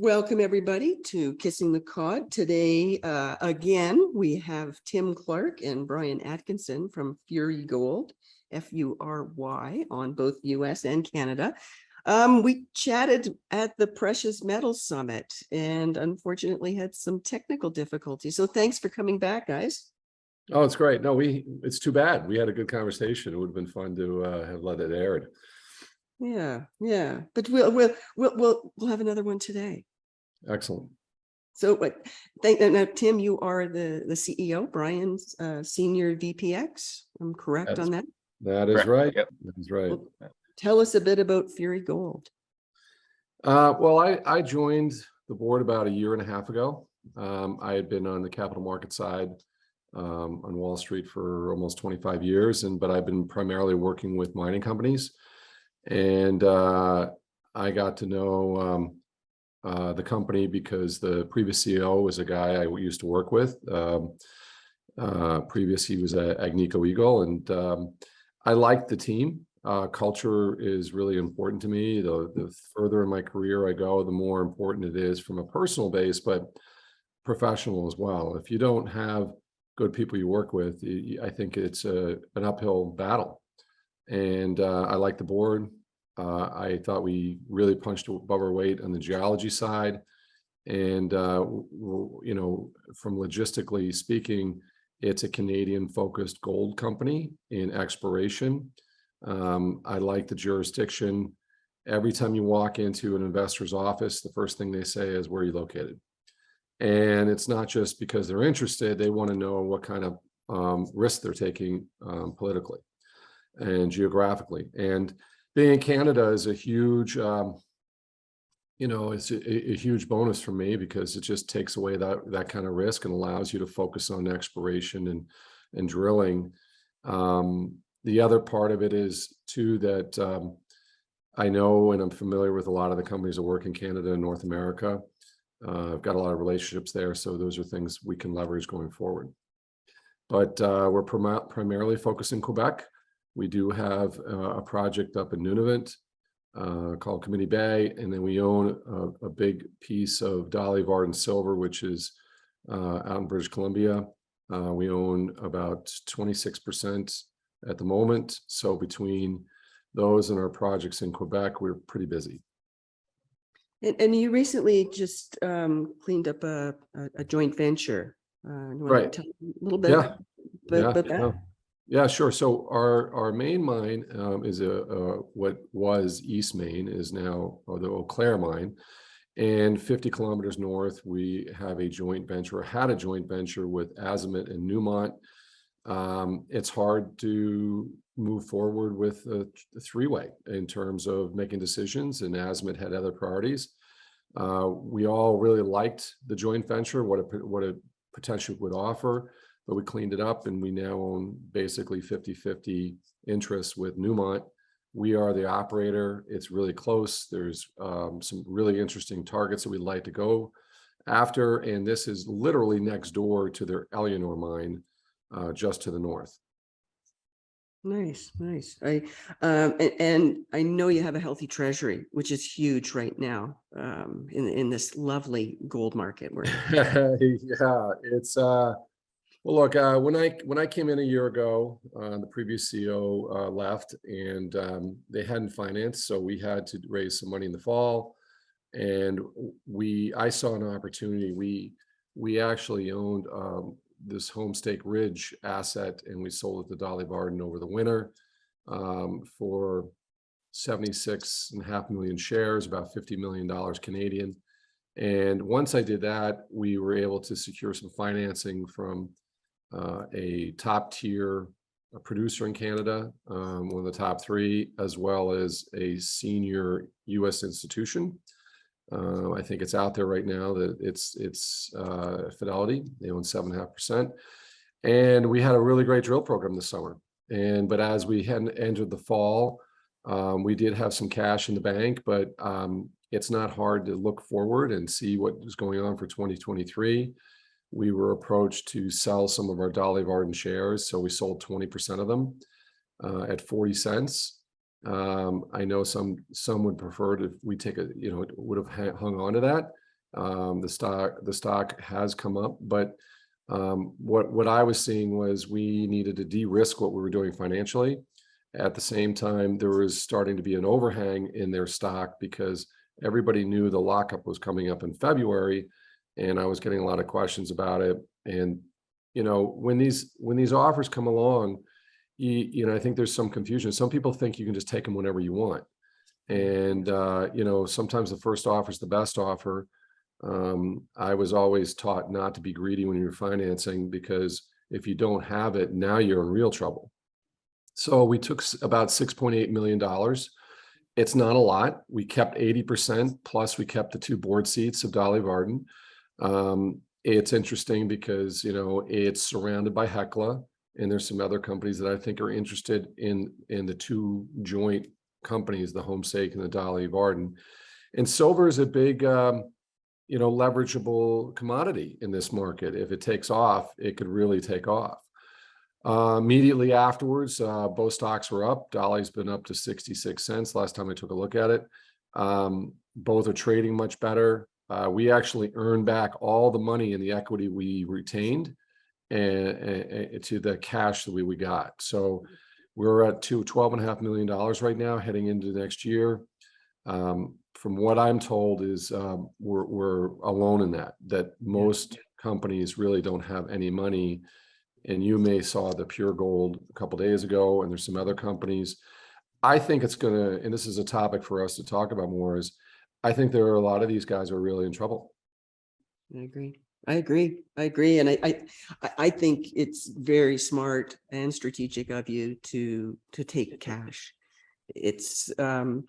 Welcome, everybody, to Kissing the Cod. Today, again, we have Tim Clark and Bryan Atkinson from Fury Gold, Fury, on both US and Canada. We chatted at the Precious Metals Summit and unfortunately had some technical difficulties. So thanks for coming back, guys. Oh, it's great. No, it's too bad. We had a good conversation. It would have been fun to have let it aired. Yeah. But we'll have another one today. Excellent. So, now, Tim, you are the CEO, Bryan's senior VPX. I'm correct on that? That is right. Yep. That is right. Well, tell us a bit about Fury Gold. Well, I joined the board about a year and a half ago. I had been on the capital market side on Wall Street for almost 25 years, but I've been primarily working with mining companies. And I got to know the company because the previous CEO was a guy I used to work with. Previous, he was at Agnico Eagle, and I liked the team. Culture is really important to me. The further in my career I go, the more important it is from a personal base, but professional as well. If you don't have good people you work with, I think it's an uphill battle. And I like the board. I thought we really punched above our weight on the geology side. And, you know, from logistically speaking, it's a Canadian focused gold company in exploration. I like the jurisdiction. Every time you walk into an investor's office, the first thing they say is, where are you located? And it's not just because they're interested, they want to know what kind of risk they're taking politically and geographically. And being in Canada is a huge, you know, it's a huge bonus for me because it just takes away that kind of risk and allows you to focus on exploration and drilling. The other part of it is too that I know and I'm familiar with a lot of the companies that work in Canada and North America. I've got a lot of relationships there, so those are things we can leverage going forward. But we're primarily focused in Quebec. We do have a project up in Nunavut called Committee Bay, and then we own a big piece of Dolly Varden silver, which is out in British Columbia. We own about 26% at the moment. So between those and our projects in Quebec, we're pretty busy. And you recently just cleaned up a joint venture. You want Right. to tell a little bit about that? No. Yeah, sure. So our main mine is what was East Main, is now the Eau Claire mine. And 50 kilometers north, we have a joint venture, or had a joint venture with Azimut and Newmont. It's hard to move forward with a three-way in terms of making decisions, and Azimut had other priorities. We all really liked the joint venture, what it potentially would offer, but we cleaned it up and we now own basically 50-50 interests with Newmont. We are the operator. It's really close. There's some really interesting targets that we'd like to go after, and this is literally next door to their Eleanor mine, just to the north. Nice. And I know you have a healthy treasury, which is huge right now in this lovely gold market. Yeah, it's well, look, when I came in a year ago, the previous CEO left, and they hadn't financed, so we had to raise some money in the fall, and I saw an opportunity. We actually owned this Homestake Ridge asset, and we sold it to Dolly Varden over the winter for 76.5 million shares, about $50 million Canadian. And once I did that, we were able to secure some financing from a top tier producer in Canada, one of the top three, as well as a senior US institution. I think it's out there right now that it's Fidelity. They own 7.5%. And we had a really great drill program this summer. But as we had entered the fall, we did have some cash in the bank, but it's not hard to look forward and see what is going on for 2023. We were approached to sell some of our Dolly Varden shares, so we sold 20% of them at 40 cents. I know some would prefer to we take would have hung on to that. The stock has come up, but what I was seeing was we needed to de-risk what we were doing financially. At the same time, there was starting to be an overhang in their stock because everybody knew the lockup was coming up in February, and I was getting a lot of questions about it. And when these offers come along, I think there's some confusion. Some people think you can just take them whenever you want, and sometimes the first offer is the best offer. I was always taught not to be greedy when you're financing, because if you don't have it, now you're in real trouble. So we took about $6.8 million. It's not a lot. We kept 80%, plus we kept the 2 board seats of Dolly Varden. It's interesting because, it's surrounded by Hecla, and there's some other companies that I think are interested in the 2 joint companies, the Homestake and the Dolly Varden. And silver is a big, leverageable commodity in this market. If it takes off, it could really take off. Immediately afterwards, both stocks were up. Dolly's been up to 66 cents last time I took a look at it. Both are trading much better. We actually earned back all the money in the equity we retained and to the cash that we got. So we're at $12.5 million right now heading into next year. From what I'm told is we're alone in that most companies really don't have any money. And you may saw the Pure Gold a couple days ago, and there's some other companies. I think it's gonna, and this is a topic for us to talk about more, is I think there are a lot of these guys are really in trouble. I agree. And I think it's very smart and strategic of you to take cash. It's and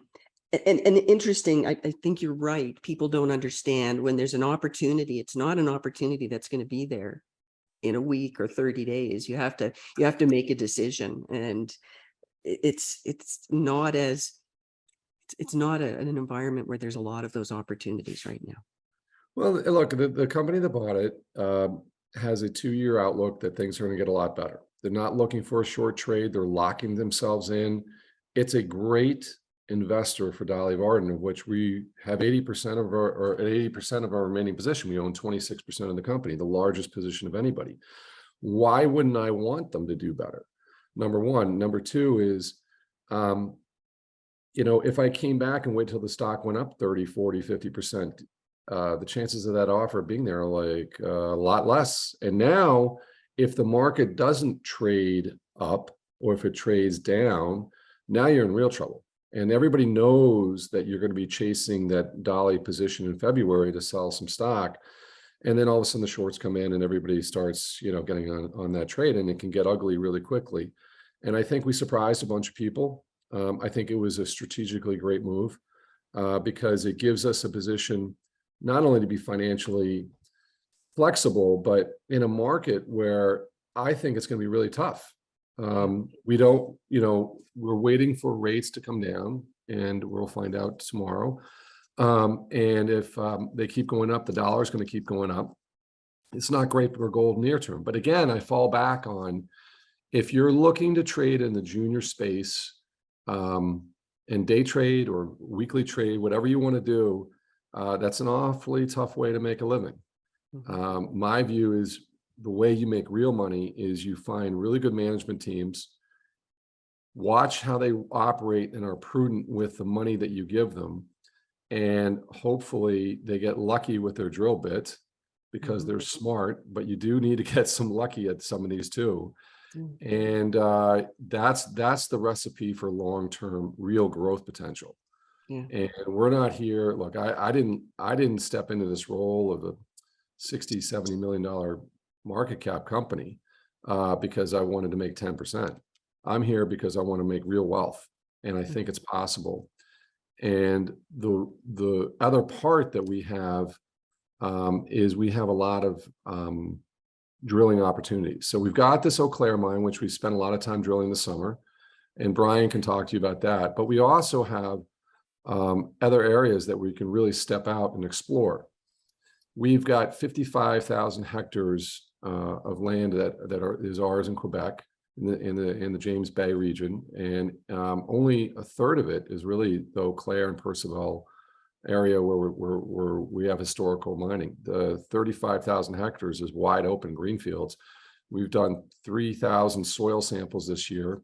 interesting. I think you're right. People don't understand when there's an opportunity. It's not an opportunity that's going to be there in a week or 30 days. You have to make a decision, and it's not an environment where there's a lot of those opportunities right now. Well, look, the company that bought it has a 2-year outlook that things are going to get a lot better. They're not looking for a short trade. They're locking themselves in. It's a great investor for Dolly Varden, of which we have 80% of our remaining position. We own 26% of the company, the largest position of anybody. Why wouldn't I want them to do better? Number one. Number two is, if I came back and wait till the stock went up 30, 40, 50%, the chances of that offer being there are like a lot less. And now, if the market doesn't trade up, or if it trades down, now you're in real trouble. And everybody knows that you're going to be chasing that Dolly position in February to sell some stock. And then all of a sudden the shorts come in and everybody starts, getting on that trade, and it can get ugly really quickly. And I think we surprised a bunch of people. I think it was a strategically great move because it gives us a position not only to be financially flexible, but in a market where I think it's going to be really tough. We're waiting for rates to come down, and we'll find out tomorrow. And if they keep going up, the dollar is going to keep going up. It's not great for gold near term. But again, I fall back on, if you're looking to trade in the junior space, and day trade or weekly trade, whatever you want to do, that's an awfully tough way to make a living. My view is, the way you make real money is you find really good management teams, watch how they operate and are prudent with the money that you give them, and hopefully they get lucky with their drill bit because they're smart, but you do need to get some lucky at some of these too. And that's the recipe for long-term real growth potential. And we're not here. Look, I didn't step into this role of a $60-70 million market cap company because I wanted to make 10%. I'm here because I want to make real wealth, and I think it's possible. And the other part that we have is we have a lot of drilling opportunities. So we've got this Eau Claire mine, which we spent a lot of time drilling this summer, and Bryan can talk to you about that. But we also have other areas that we can really step out and explore. We've got 55,000 hectares of land that is ours in Quebec, in the James Bay region, and only a third of it is really the Eau Claire and Percival area where we have historical mining. The 35,000 hectares is wide open greenfields. We've done 3,000 soil samples this year.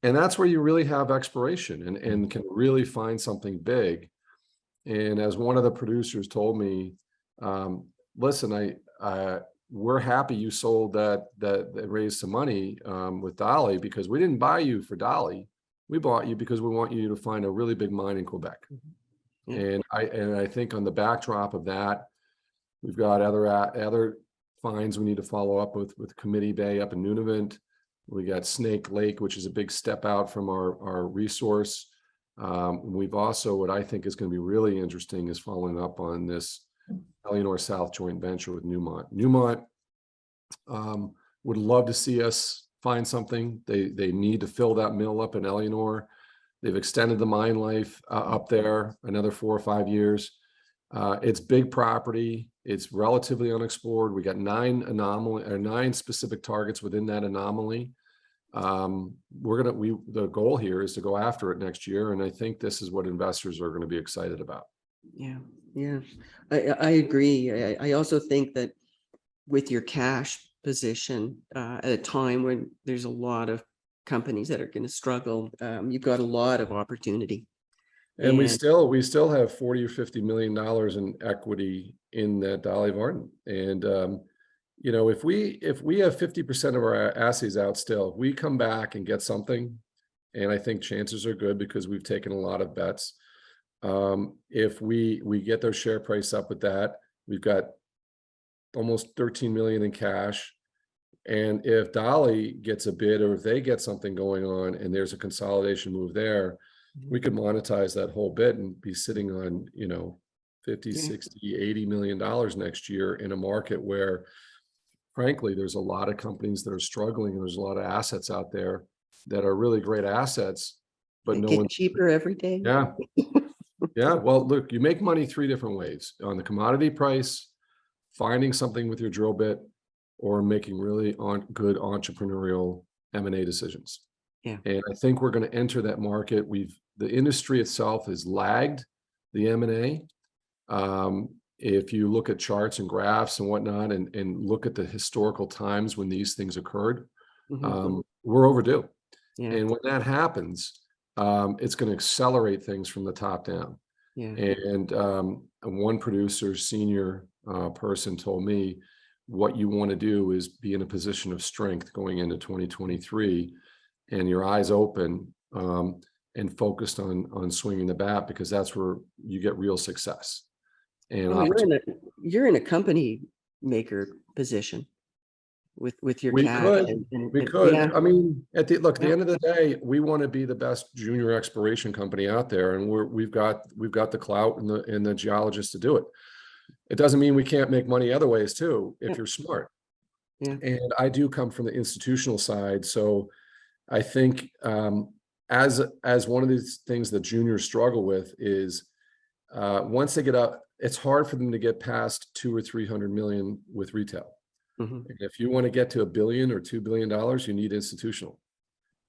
And that's where you really have exploration and can really find something big. And as one of the producers told me, listen, we're happy you sold that raised some money with Dolly, because we didn't buy you for Dolly. We bought you because we want you to find a really big mine in Quebec. And I think on the backdrop of that, we've got other finds we need to follow up with Committee Bay up in Nunavut. We got Snake Lake, which is a big step out from our resource. We've also, what I think is going to be really interesting is following up on this Eleanor South joint venture with Newmont. Newmont would love to see us find something. They need to fill that mill up in Eleanor. They've extended the mine life up there another 4 or 5 years. It's big property. It's relatively unexplored. We got 9 specific targets within that anomaly. The goal here is to go after it next year, and I think this is what investors are going to be excited about. Yeah, I agree. I also think that with your cash position at a time when there's a lot of companies that are going to struggle, you've got a lot of opportunity. And we still have $40 or $50 million in equity in that Dolly Varden. And if we have 50% of our assays out still, if we come back and get something, and I think chances are good because we've taken a lot of bets. If we get their share price up with that, we've got almost 13 million in cash. And if Dolly gets a bid, or if they get something going on and there's a consolidation move there, we could monetize that whole bit and be sitting on, 50, 60, 80 million dollars next year in a market where, frankly, there's a lot of companies that are struggling, and there's a lot of assets out there that are really great assets, but They no get one. cheaper every day. Yeah. Yeah. Well, look, you make money 3 different ways: on the commodity price, finding something with your drill bit, or making really good entrepreneurial M&A decisions. Yeah. And I think we're going to enter that market. The industry itself has lagged the M&A. If you look at charts and graphs and whatnot, and look at the historical times when these things occurred, we're overdue. Yeah. And when that happens, it's going to accelerate things from the top down. Yeah. And one producer, senior person, told me, what you want to do is be in a position of strength going into 2023, and your eyes open and focused on swinging the bat, because that's where you get real success. And you're in a company maker position with your cash. We could. Yeah. I mean, at the end of the day, we want to be the best junior exploration company out there, and we've got the clout and the geologists to do it. It doesn't mean we can't make money other ways too, if you're smart. Yeah. And I do come from the institutional side, so I think as one of these things that juniors struggle with is once they get up, it's hard for them to get past 200 or 300 million with retail. And if you want to get to $1 billion or $2 billion, you need institutional,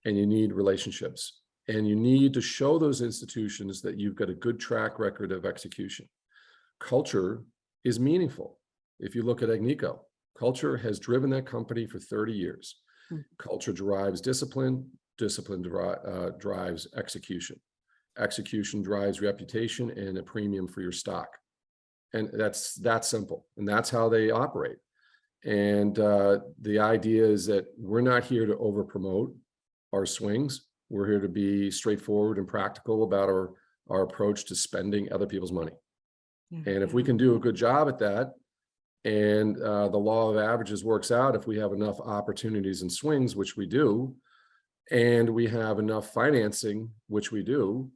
and you need relationships, and you need to show those institutions that you've got a good track record of execution. Culture is meaningful. If you look at Agnico, culture has driven that company for 30 years. Culture drives discipline. Discipline drives execution. Execution drives reputation and a premium for your stock. And that's that simple. And that's how they operate. And the idea is that we're not here to over promote our swings. We're here to be straightforward and practical about our approach to spending other people's money. And if we can do a good job at that, and the law of averages works out, if we have enough opportunities and swings, which we do, and we have enough financing, which we do,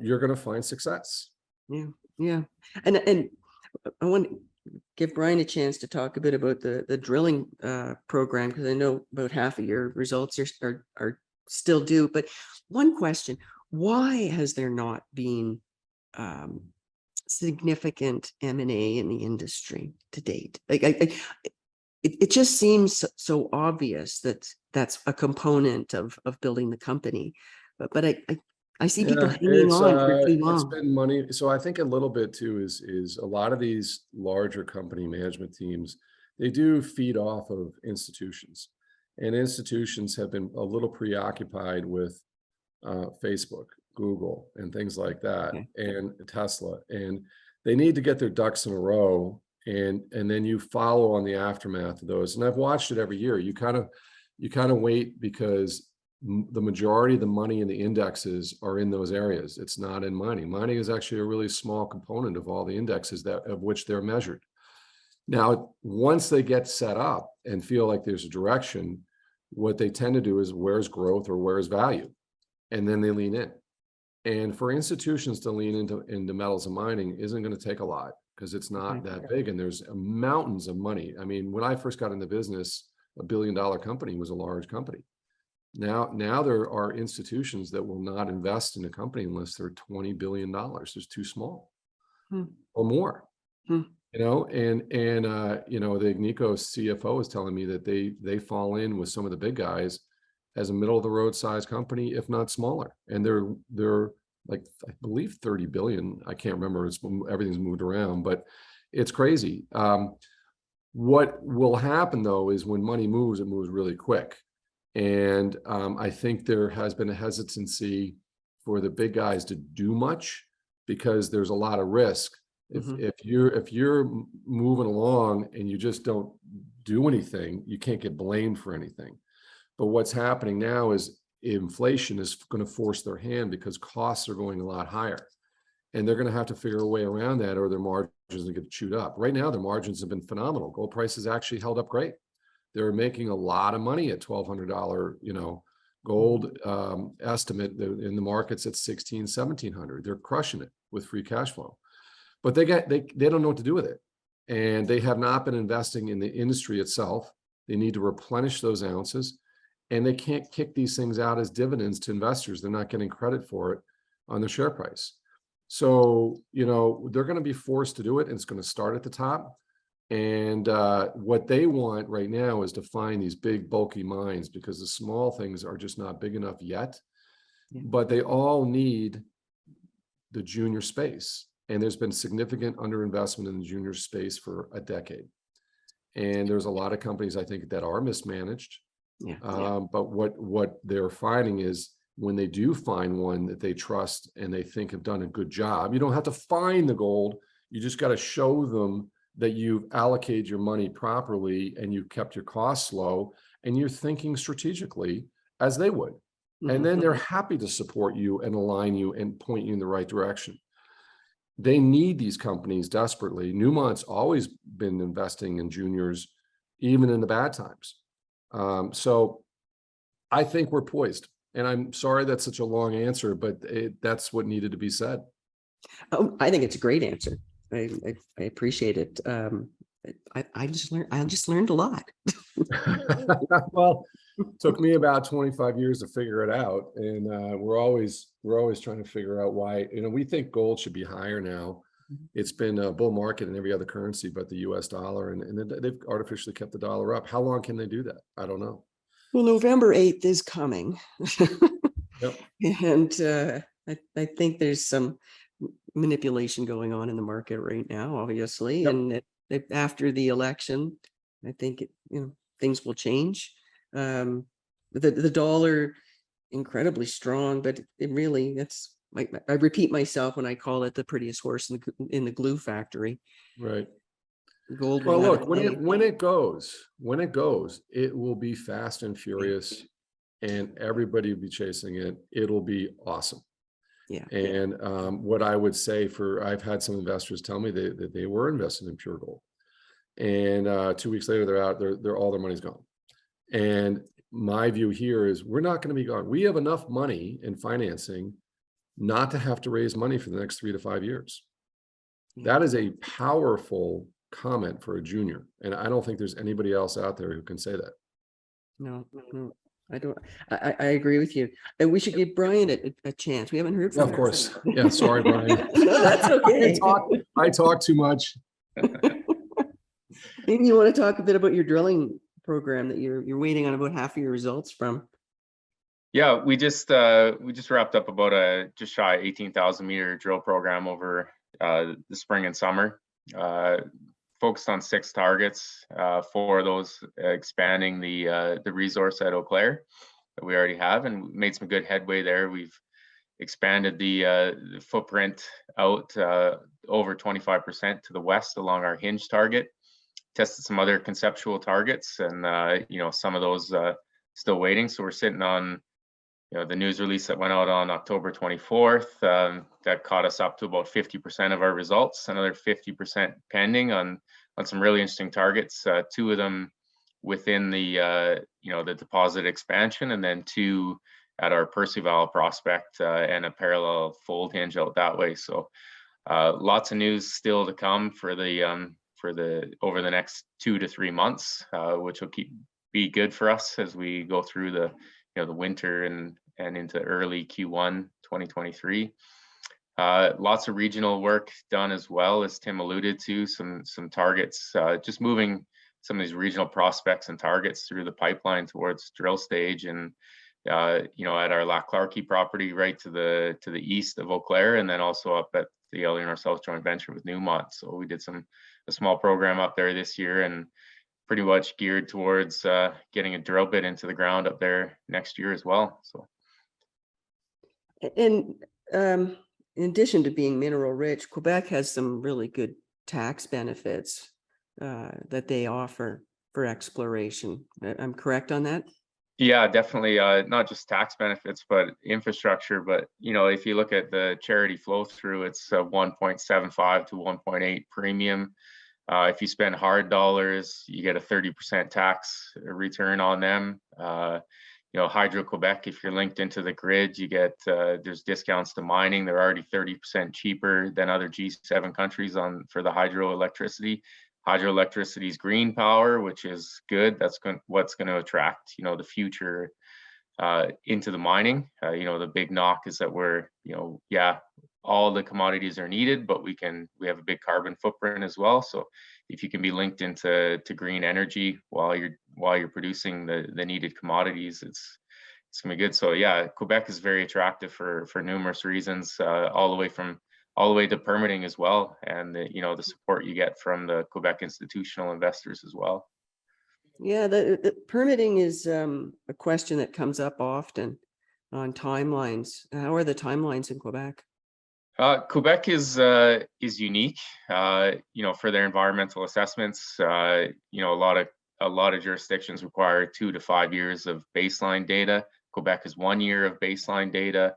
you're going to find success. Yeah. And I want to give Bryan a chance to talk a bit about the drilling program, because I know about half of your results are still due. But one question: why has there not been significant M&A in the industry to date? Like it just seems so obvious that that's a component of building the company, but I see people Yeah, hanging on for too it's long. been money. So I think a little bit too is a lot of these larger company management teams, they do feed off of institutions. And institutions have been a little preoccupied with Facebook, Google, and things like that, Okay. and Tesla. And they need to get their ducks in a row. And then you follow on the aftermath of those. And I've watched it every year. You kind of wait because the majority of the money in the indexes are in those areas. It's not in mining. Mining is actually a really small component of all the indexes of which they're measured. Now, once they get set up and feel like there's a direction, what they tend to do is where's growth or where's value, and then they lean in. And for institutions to lean into metals and mining isn't going to take a lot because it's not that big, and there's mountains of money. I mean, when I first got in the business, $1 billion company was a large company. Now there are institutions that will not invest in a company unless they're $20 billion. It's too small or more. And the Agnico CFO is telling me that they fall in with some of the big guys as a middle of the road size company, if not smaller. And they're like, I believe 30 billion. I can't remember. Everything's moved around, but it's crazy. What will happen though is when money moves, it moves really quick. And I think there has been a hesitancy for the big guys to do much because there's a lot of risk. If you're moving along and you just don't do anything, you can't get blamed for anything. But what's happening now is inflation is going to force their hand because costs are going a lot higher. And they're going to have to figure a way around that or their margins will get chewed up. Right now, their margins have been phenomenal. Gold prices actually held up great. They're making a lot of money at $1,200, gold estimate in the markets at $1,600, $1,700. They're crushing it with free cash flow, but they don't know what to do with it. And they have not been investing in the industry itself. They need to replenish those ounces, and they can't kick these things out as dividends to investors. They're not getting credit for it on the share price. So, they're going to be forced to do it, and it's going to start at the top. And what they want right now is to find these big, bulky mines because the small things are just not big enough yet. But they all need the junior space. And there's been significant underinvestment in the junior space for a decade. And there's a lot of companies, I think, that are mismanaged. But what they're finding is when they do find one that they trust and they think have done a good job, you don't have to find the gold. You just got to show them that you've allocated your money properly and you've kept your costs low and you're thinking strategically as they would. And then they're happy to support you and align you and point you in the right direction. They need these companies desperately. Newmont's always been investing in juniors, even in the bad times. So I think we're poised. And I'm sorry that's such a long answer, but that's what needed to be said. Oh, I think it's a great answer. I appreciate it. I just learned a lot. Well, it took me about 25 years to figure it out. And we're always trying to figure out why, we think gold should be higher now. It's been a bull market in every other currency but the US dollar, and they've artificially kept the dollar up. How long can they do that? I don't know. Well, November 8th is coming. Yep. And I think there's some manipulation going on in the market right now, obviously. Yep. And after the election, I think things will change. The dollar incredibly strong, but it really, that's I repeat myself when I call it the prettiest horse in the glue factory. Right. Gold. Well, look, when it goes, it will be fast and furious, and everybody will be chasing it. It'll be awesome. Yeah. And what I would say I've had some investors tell me that they were invested in pure gold, and 2 weeks later they're out. They're all their money's gone. And my view here is we're not going to be gone. We have enough money in financing not to have to raise money for the next 3 to 5 years. That is a powerful comment for a junior, and I don't think there's anybody else out there who can say that. No, I don't. I agree with you. And we should give Bryan a chance. We haven't heard from him. Of course. Yeah, sorry, Bryan. No, that's okay. I talk too much. Maybe you want to talk a bit about your drilling program that you're waiting on about half of your results from. Yeah, we just wrapped up about a just shy 18,000 meter drill program over the spring and summer. Focused on 6 targets, 4 of those expanding the resource at Eau Claire that we already have, and made some good headway there. We've expanded the footprint out over 25% to the west along our hinge target. Tested some other conceptual targets, and some of those still waiting. So we're sitting on the news release that went out on October 24th, that caught us up to about 50% of our results, another 50% pending on some really interesting targets. 2 of them within the deposit expansion, and then 2 at our Percival prospect and a parallel fold hinge out that way. So lots of news still to come for the over the next 2 to 3 months, which will be good for us as we go through the winter and into early Q1 2023. Lots of regional work done as well, as Tim alluded to, some targets, just moving some of these regional prospects and targets through the pipeline towards drill stage, and at our Lac Clarke property right to the east of Eau Claire, and then also up at the Eleanor South joint venture with Newmont. So we did a small program up there this year, and pretty much geared towards getting a drill bit into the ground up there next year as well. So, and in addition to being mineral rich, Quebec has some really good tax benefits that they offer for exploration. I'm correct on that? Yeah, definitely. Not just tax benefits, but infrastructure. But if you look at the charity flow through, it's 1.75 to 1.8 premium. If you spend hard dollars, you get a 30% tax return on them. Hydro-Quebec, if you're linked into the grid, you get there's discounts to mining. They're already 30% cheaper than other G7 countries for the hydroelectricity. Hydroelectricity is green power, which is good. That's what's going to attract the future into the mining. The big knock is that we're all the commodities are needed, but we have a big carbon footprint as well. So if you can be linked into green energy while you're producing the needed commodities, it's gonna be good. So yeah, Quebec is very attractive for numerous reasons, all the way to permitting as well, and the support you get from the Quebec institutional investors as well. Yeah, the permitting is a question that comes up often on timelines. How are the timelines in Quebec? Quebec is unique, for their environmental assessments. A lot of jurisdictions require 2 to 5 years of baseline data. Quebec is 1 year of baseline data.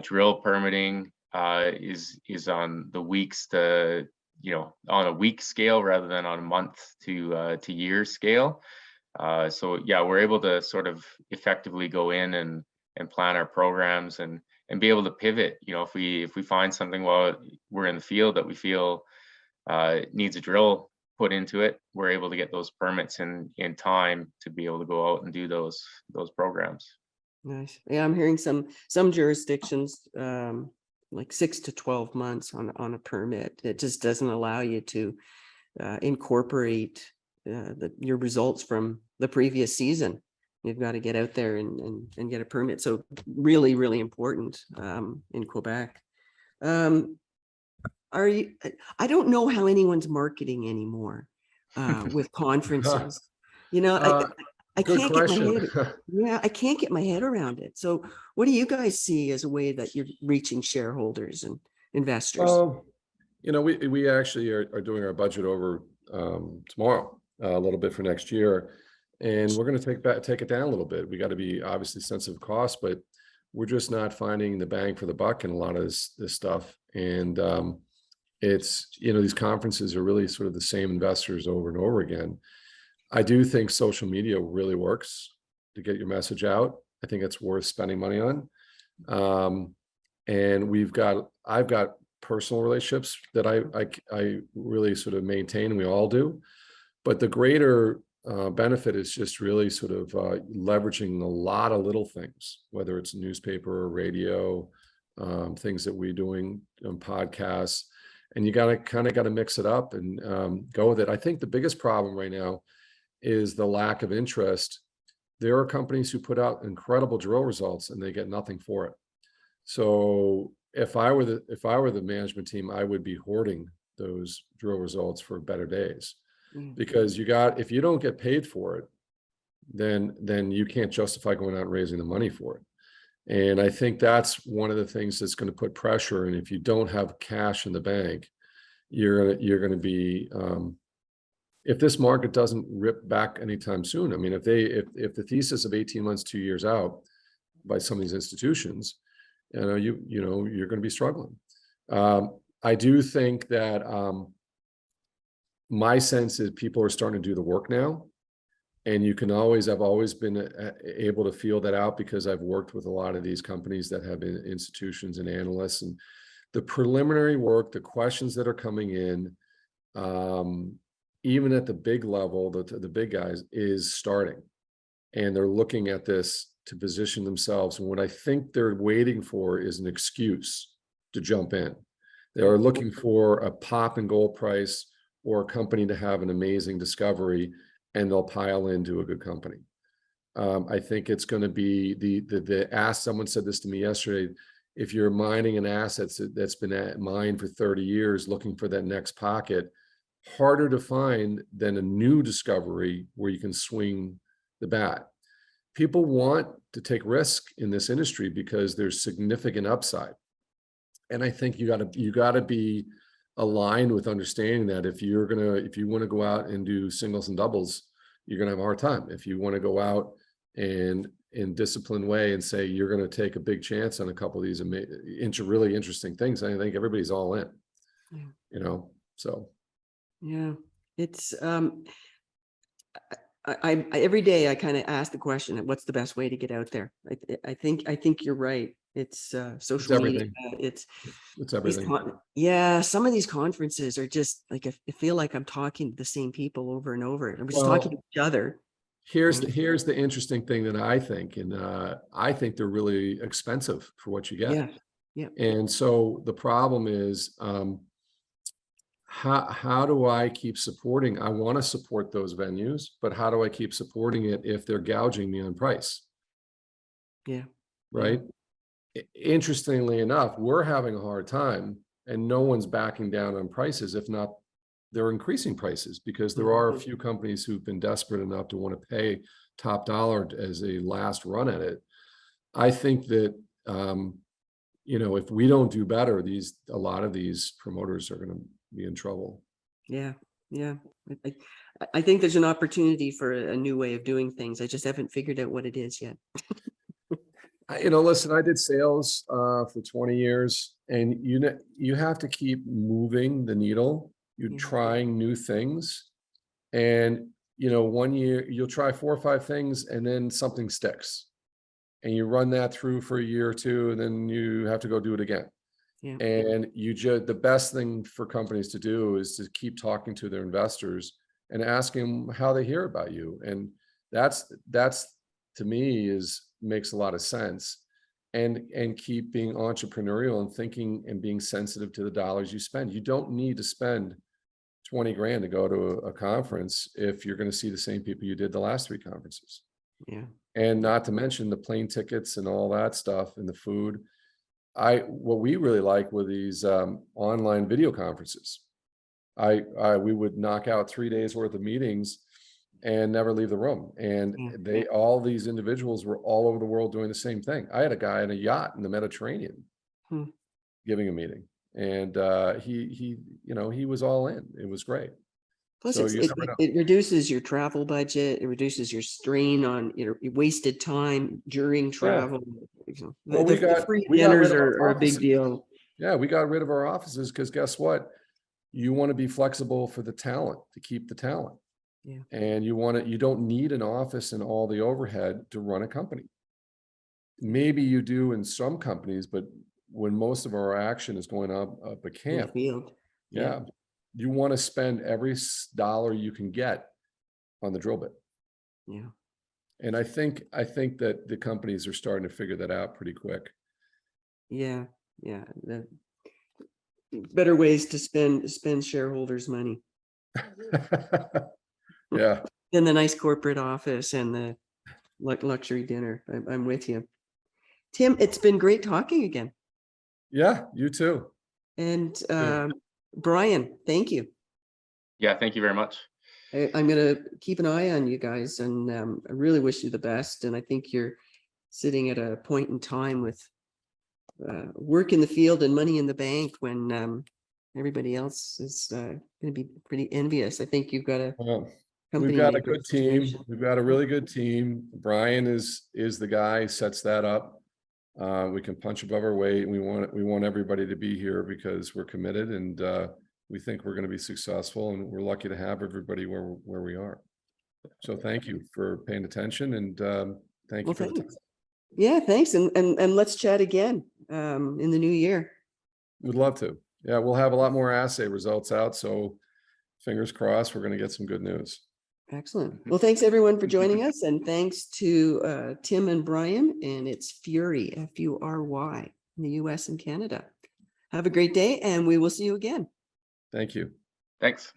Drill permitting is on the weeks to on a week scale rather than on a month to year scale. So yeah, we're able to sort of effectively go in and plan our programs and be able to pivot. If we find something while we're in the field that we feel needs a drill put into it, we're able to get those permits in time to be able to go out and do those programs. Nice. Yeah, I'm hearing some jurisdictions like 6 to 12 months on a permit. It just doesn't allow you to incorporate your results from the previous season. You've got to get out there and get a permit. So really, really important in Quebec. I don't know how anyone's marketing anymore with conferences. I can't get my head. Yeah, I can't get my head around it. So what do you guys see as a way that you're reaching shareholders and investors? We actually are doing our budget over tomorrow, a little bit for next year. And we're going to take it down a little bit. We got to be obviously sensitive of cost, but we're just not finding the bang for the buck in a lot of this stuff. And it's, these conferences are really sort of the same investors over and over again. I do think social media really works to get your message out. I think it's worth spending money on. And I've got personal relationships that I really sort of maintain, and we all do. But the greater benefit is just really sort of leveraging a lot of little things, whether it's newspaper or radio, things that we're doing, podcasts, and you got to mix it up and go with it. I think the biggest problem right now is the lack of interest there are companies who put out incredible drill results and they get nothing for it. So if I were the management team, I would be hoarding those drill results for better days, because if you don't get paid for it, then you can't justify going out and raising the money for it. And I think that's one of the things that's going to put pressure. And if you don't have cash in the bank, you're going to be, if this market doesn't rip back anytime soon, I mean, if the thesis of 18 months, 2 years out by some of these institutions, you're going to be struggling. I do think that my sense is people are starting to do the work now. And I've always been able to feel that out, because I've worked with a lot of these companies that have institutions and analysts, and the preliminary work, the questions that are coming in, even at the big level, the big guys, is starting. And they're looking at this to position themselves. And what I think they're waiting for is an excuse to jump in. They are looking for a pop in gold price or a company to have an amazing discovery, and they'll pile into a good company. I think it's going to be someone said this to me yesterday, if you're mining an asset that's been mined for 30 years, looking for that next pocket, harder to find than a new discovery where you can swing the bat. People want to take risk in this industry because there's significant upside. And I think you got to be aligned with understanding that if you want to go out and do singles and doubles, you're going to have a hard time. If you want to go out and in disciplined way and say you're going to take a big chance on a couple of these really interesting things, I think everybody's all in. So yeah, it's I every day I kind of ask the question, what's the best way to get out there? I think you're right. It's social media. It's everything. Some of these conferences are just like, I feel like I'm talking to the same people over and over. I'm just talking to each other. Here's the interesting thing that I think, and I think they're really expensive for what you get. Yeah. And so the problem is, how do I keep supporting? I want to support those venues, but how do I keep supporting it if they're gouging me on price? Yeah. Right. Interestingly enough, we're having a hard time, and no one's backing down on prices. If not, they're increasing prices, because there are a few companies who've been desperate enough to want to pay top dollar as a last run at it. I think that, if we don't do better, a lot of these promoters are going to be in trouble. Yeah. I think there's an opportunity for a new way of doing things. I just haven't figured out what it is yet. Listen, I did sales for 20 years, and you have to keep moving the needle. You're trying new things, and 1 year you'll try 4 or 5 things, and then something sticks, and you run that through for a year or two, and then you have to go do it again. Yeah. And the best thing for companies to do is to keep talking to their investors and asking them how they hear about you, and that's to me makes a lot of sense. And keep being entrepreneurial and thinking and being sensitive to the dollars you spend. You don't need to spend 20 grand to go to a conference if you're going to see the same people you did the last 3 conferences. Yeah. And not to mention the plane tickets and all that stuff and the food. What we really like were these online video conferences. We would knock out 3 days worth of meetings and never leave the room. And all these individuals were all over the world doing the same thing. I had a guy in a yacht in the Mediterranean giving a meeting, and he was all in. It was great. Plus, it reduces your travel budget. It reduces your strain on your wasted time during travel. Well, the free dinners are a big deal. Yeah, we got rid of our offices because guess what? You want to be flexible for the talent, to keep the talent. Yeah. And you don't need an office and all the overhead to run a company. Maybe you do in some companies, but when most of our action is going up a camp, field. Yeah, you want to spend every dollar you can get on the drill bit. Yeah. And I think that the companies are starting to figure that out pretty quick. Yeah. Better ways to spend shareholders' money. Yeah. Than the nice corporate office and the like luxury dinner. I'm with you. Tim, it's been great talking again. Yeah, you too. And Yeah. Brian, thank you. Yeah, thank you very much. I'm going to keep an eye on you guys, and I really wish you the best. And I think you're sitting at a point in time with work in the field and money in the bank when everybody else is going to be pretty envious. I think you've got a Well, company we've got in a good team. situation. We've got a really good team. Brian is the guy who sets that up. We can punch above our weight. We want everybody to be here because we're committed, and we think we're going to be successful, and we're lucky to have everybody where we are. So thank you for paying attention, and thank you for the time. Thanks. Yeah, thanks. And let's chat again in the new year. We'd love to. Yeah, we'll have a lot more assay results out. So fingers crossed, we're going to get some good news. Excellent. Well, thanks everyone for joining us. And thanks to Tim and Brian, and it's Fury, F-U-R-Y, in the US and Canada. Have a great day, and we will see you again. Thank you. Thanks.